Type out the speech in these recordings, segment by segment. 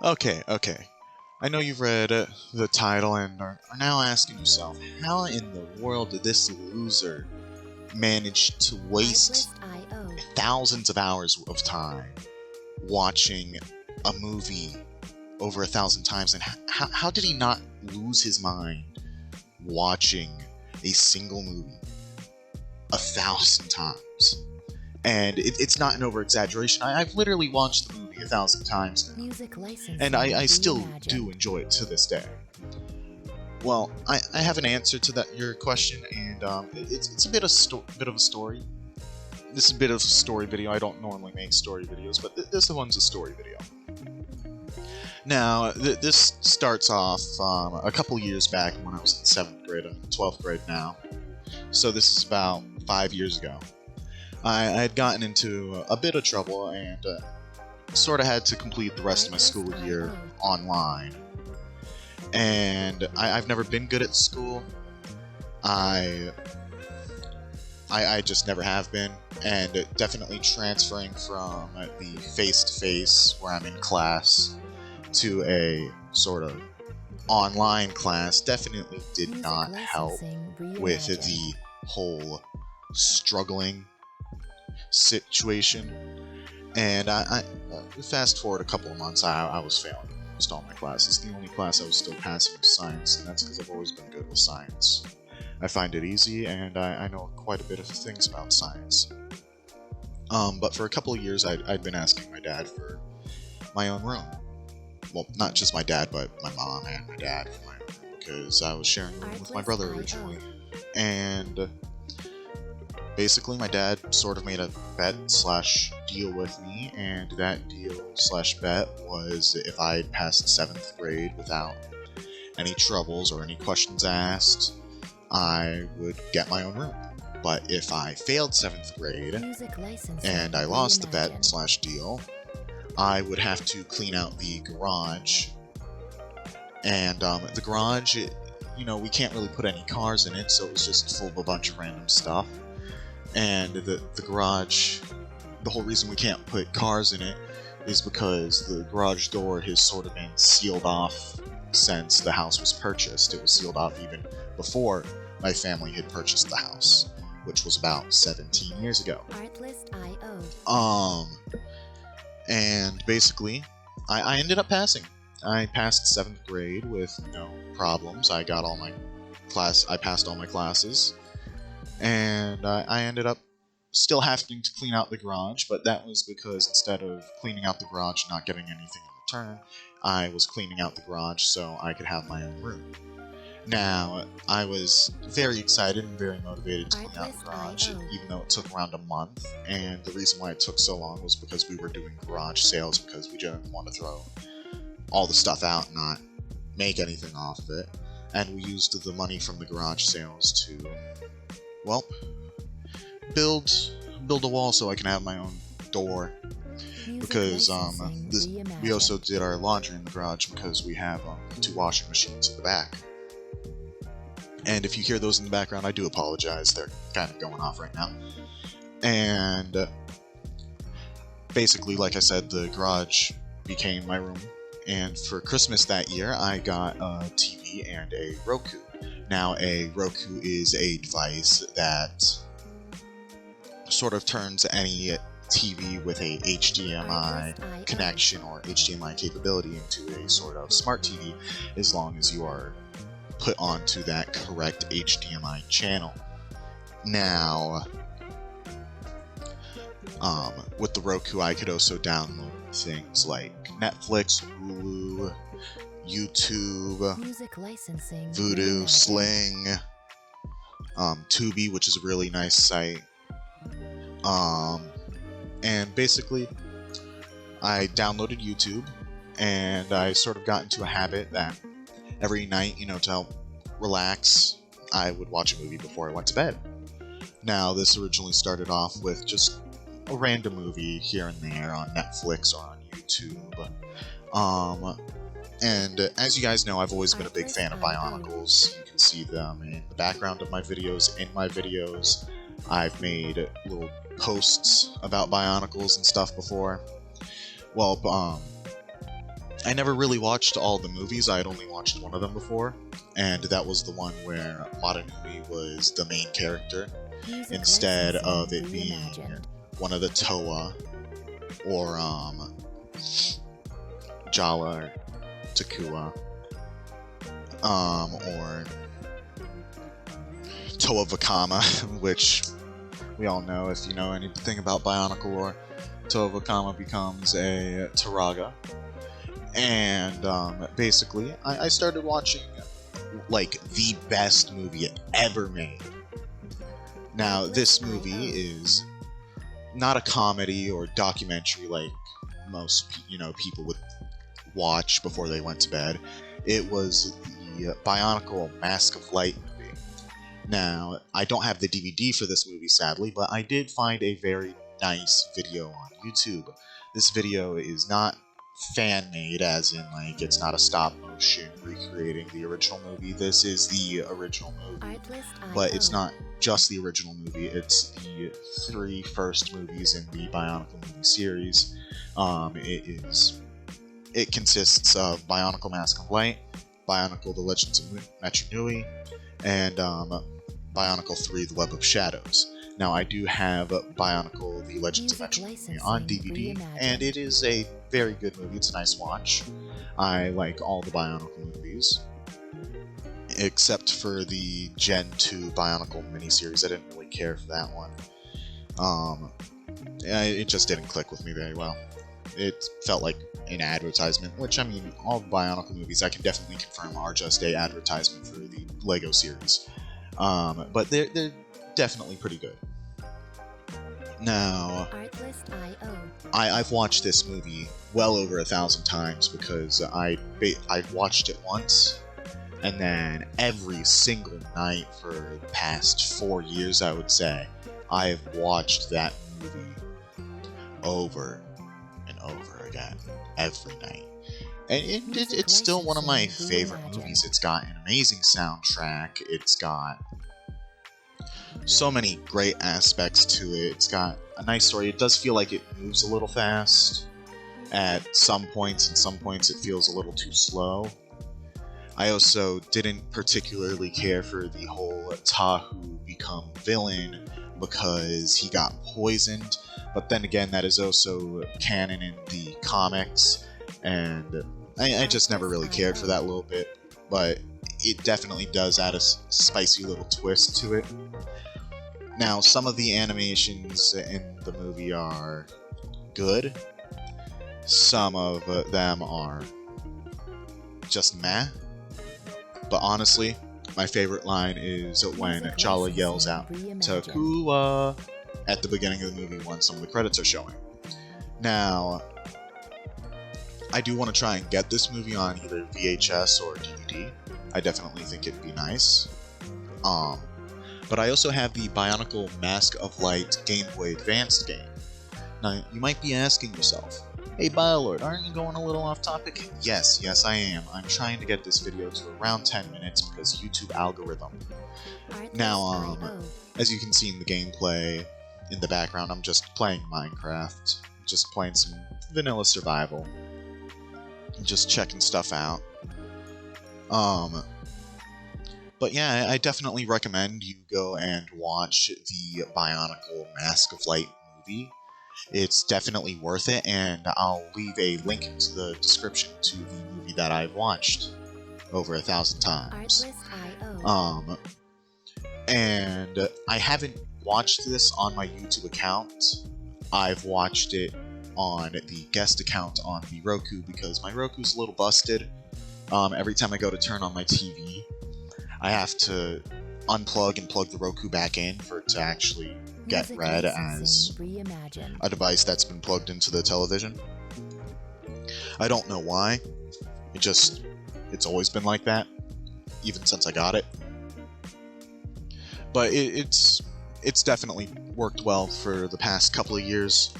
Okay, okay. I know you've read the title and are now asking yourself, how in the world did this loser manage to waste Artlist.io. thousands of hours of time watching a movie over 1,000 times, and how did he not lose his mind watching a single movie 1,000 times? And it's not an over exaggeration. I've literally watched the movie 1,000 times now, Music licensing and I still reimagined. do enjoy it to this day. Well, I have an answer to that your question, and it's a bit of a story. This is a bit of a story video. I don't normally make story videos, but this one's a story video. Now, this starts off a couple years back when I was in 7th grade. I'm in 12th grade now, so this is about 5 years ago. I had gotten into a bit of trouble and sort of had to complete the rest of my school year online. And I've never been good at school. I just never have been, and definitely transferring from the face-to-face where I'm in class to a sort of online class definitely did Music not help licensing with reimagined. the whole struggling situation. And I fast forward a couple of months, I was failing almost all my classes. The only class I was still passing was science, and that's because I've always been good with science. I find it easy, and I know quite a bit of things about science. But for a couple of years, I'd been asking my dad for my own room. Well, not just my dad, but my mom and my dad for my own room, because I was sharing a room with my brother originally. And basically, my dad sort of made a bet slash deal with me, and that deal slash bet was if I passed 7th grade without any troubles or any questions asked, I would get my own room. But if I failed 7th grade Music licensing and I lost the bet reimagined. slash deal, I would have to clean out the garage. And the garage, we can't really put any cars in it, so it was just full of a bunch of random stuff. And the garage, the whole reason we can't put cars in it is because the garage door has sort of been sealed off since the house was purchased. It was sealed off even before my family had purchased the house, which was about 17 years ago. Artlist.io. And basically, I ended up passing. I passed 7th grade with no problems. I passed all my classes. And I ended up still having to clean out the garage, but that was because instead of cleaning out the garage and not getting anything in return, I was cleaning out the garage so I could have my own room. Now, I was very excited and very motivated to clean out the garage, even though it took around a month, and the reason why it took so long was because we were doing garage sales because we didn't want to throw all the stuff out and not make anything off of it, and we used the money from the garage sales to, well, build a wall so I can have my own door, Music because licensing we reimagined. also did our laundry in the garage because we have 2 washing machines in the back. And if you hear those in the background, I do apologize. They're kind of going off right now. And basically, like I said, the garage became my room. And for Christmas that year, I got a TV and a Roku. Now, a Roku is a device that sort of turns any TV with a HDMI Artlist.io. connection or HDMI capability into a sort of smart TV, as long as you are put onto that correct HDMI channel. Now, with the Roku, I could also download things like Netflix, Hulu, YouTube, Music licensing Voodoo, reimagined. Sling, Tubi, which is a really nice site. And basically, I downloaded YouTube, and I sort of got into a habit that every night, to help relax, I would watch a movie before I went to bed. Now, this originally started off with just a random movie here and there on Netflix or on YouTube. And as you guys know, I've always been a big fan of Bionicles. You can see them in the background of my videos, in my videos. I've made little posts about Bionicles and stuff before. Well, I never really watched all the movies. I had only watched one of them before, and that was the one where Madanui was the main character, Music instead of licensing it being reimagined. one of the Toa, or Jala, or Takua, or Toa Vakama, which we all know, if you know anything about Bionicle lore, Toa Vakama becomes a Taraga. And basically, I started watching like the best movie ever made. Now, this movie is not a comedy or documentary like most people would watch before they went to bed. It was the Bionicle Mask of Light movie. Now, I don't have the DVD for this movie, sadly, but I did find a very nice video on YouTube. This video is not fan-made, as in, like, it's not a stop-motion recreating the original movie. This is the original movie, but it's not just the original movie. It's the 3 first movies in the Bionicle movie series. It consists of Bionicle Mask of Light, Bionicle The Legends of Metru Nui, and Bionicle 3 The Web of Shadows. Now, I do have Bionicle The Legends of Metru Nui on DVD, and it is a very good movie. It's a nice watch. I like all the Bionicle movies, except for the Gen 2 Bionicle miniseries. I didn't really care for that one. It just didn't click with me very well. It felt like an advertisement, which, I mean, all the Bionicle movies I can definitely confirm are just a advertisement for the LEGO series. But they're definitely pretty good. Now, I've watched this movie well over 1,000 times because I've watched it once, and then every single night for the past 4 years, I would say, I have watched that movie over and over again, every night. And it's still one of my favorite movies. It's got an amazing soundtrack, it's got so many great aspects to it, it's got a nice story. It does feel like it moves a little fast at some points, and some points it feels a little too slow. I also didn't particularly care for the whole Tahu become villain because he got poisoned, but then again, that is also canon in the comics, and I just never really cared for that little bit, but it definitely does add a spicy little twist to it. Now, some of the animations in the movie are good, some of them are just meh, but honestly, my favorite line is when Jala yells out, "Takua!" at the beginning of the movie when some of the credits are showing. Now, I do want to try and get this movie on either VHS or DVD. I definitely think it'd be nice. But I also have the Bionicle Mask of Light Game Boy Advanced game. Now, you might be asking yourself, "Hey Biolord, aren't you going a little off topic?" Yes, I am. I'm trying to get this video to around 10 minutes because YouTube algorithm. Now, as you can see in the gameplay in the background, I'm just playing Minecraft. Just playing some vanilla survival. Just checking stuff out. But yeah, I definitely recommend you go and watch the Bionicle Mask of Light movie. It's definitely worth it, and I'll leave a link into the description to the movie that I've watched over 1,000 times. And I haven't watched this on my YouTube account. I've watched it on the guest account on the Roku because my Roku's a little busted. Every time I go to turn on my TV, I have to unplug and plug the Roku back in for it to actually get read as a device that's been plugged into the television. I don't know why. It's always been like that, even since I got it. But it's definitely worked well for the past couple of years,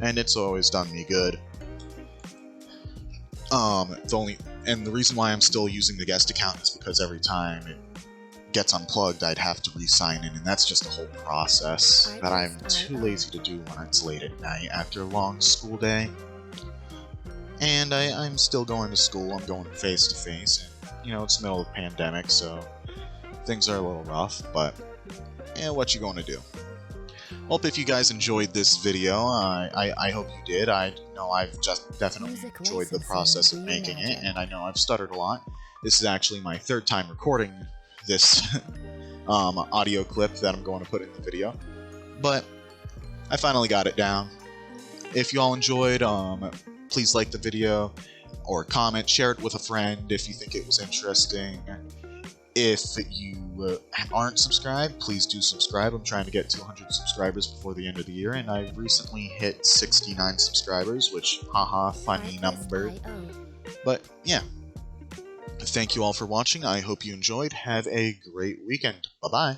and it's always done me good. The reason why I'm still using the guest account is because every time it gets unplugged, I'd have to re-sign in, and that's just a whole process that I'm too lazy to do when it's late at night after a long school day. And I'm still going to school. I'm going face to face, and it's the middle of the pandemic, so things are a little rough. But what you going to do? Hope if you guys enjoyed this video, I hope you did. I know I've just definitely enjoyed the process of making it, and I know I've stuttered a lot. This is actually my third time recording this audio clip that I'm going to put in the video, but I finally got it down. If you all enjoyed, please like the video or comment, share it with a friend if you think it was interesting. If you aren't subscribed, please do subscribe. I'm trying to get 200 subscribers before the end of the year, and I recently hit 69 subscribers, which, haha, funny number. But yeah, thank you all for watching. I hope you enjoyed. Have a great weekend. Bye-bye.